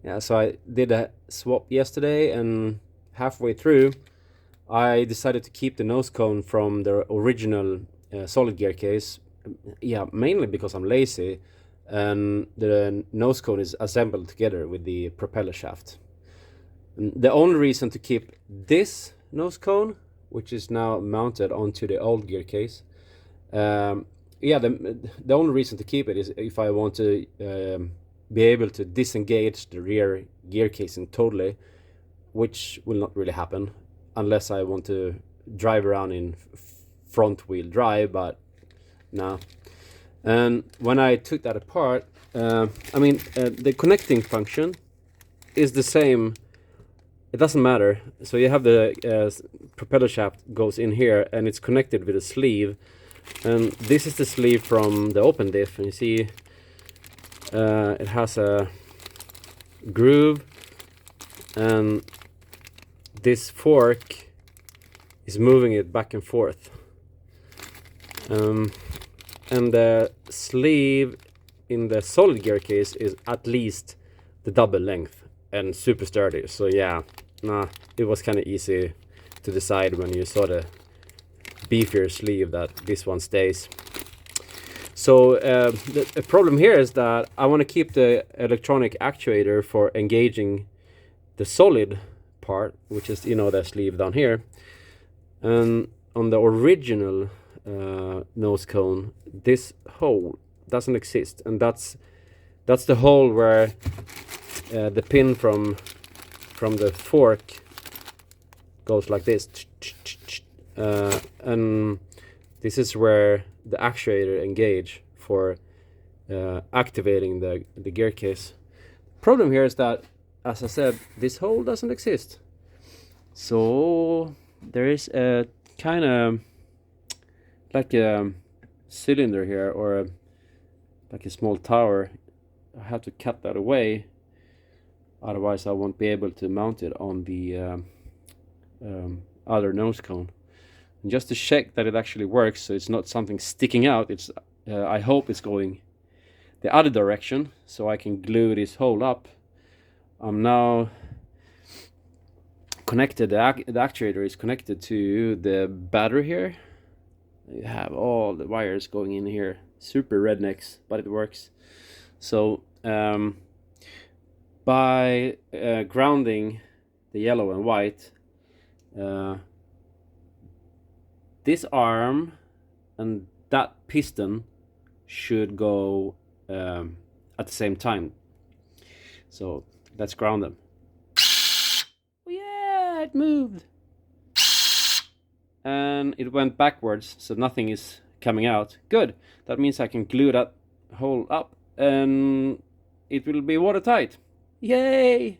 Yeah, so I did a swap yesterday, and halfway through I decided to keep the nose cone from the original solid gear case. Yeah, mainly because I'm lazy, and the nose cone is assembled together with the propeller shaft. And the only reason to keep this nose cone, which is now mounted onto the old gear case, yeah, the only reason to keep it is if I want to be able to disengage the rear gear casing totally, which will not really happen unless I want to drive around in front wheel drive, but no. And when I took that apart, the connecting function is the same. It doesn't matter. So you have the propeller shaft goes in here, and it's connected with a sleeve. And this is the sleeve from the open diff, and you see it has a groove, and this fork is moving it back and forth. And the sleeve in the solid gear case is at least the double length and super sturdy. So yeah, it was kind of easy to decide when you saw the beefier sleeve that this one stays. So the problem here is that I want to keep the electronic actuator for engaging the solid part, which is, you know, the sleeve down here. And on the original nose cone, this hole doesn't exist, and that's the hole where the pin from the fork goes like this, and this is where the actuator engage for activating the gear case. Problem here is that, as I said, this hole doesn't exist. So there is a kind of like a cylinder here, or like a small tower. I have to cut that away, otherwise I won't be able to mount it on the other nose cone. And just to check that it actually works, so it's not something sticking out, it's I hope it's going the other direction, so I can glue this hole up. I'm now connected, the actuator is connected to the battery here. You have all the wires going in here, super rednecks, but it works. So by grounding the yellow and white, this arm and that piston should go at the same time. So let's ground them. Oh yeah, it moved. And it went backwards, so nothing is coming out. Good. That means I can glue that hole up, and it will be watertight. Yay!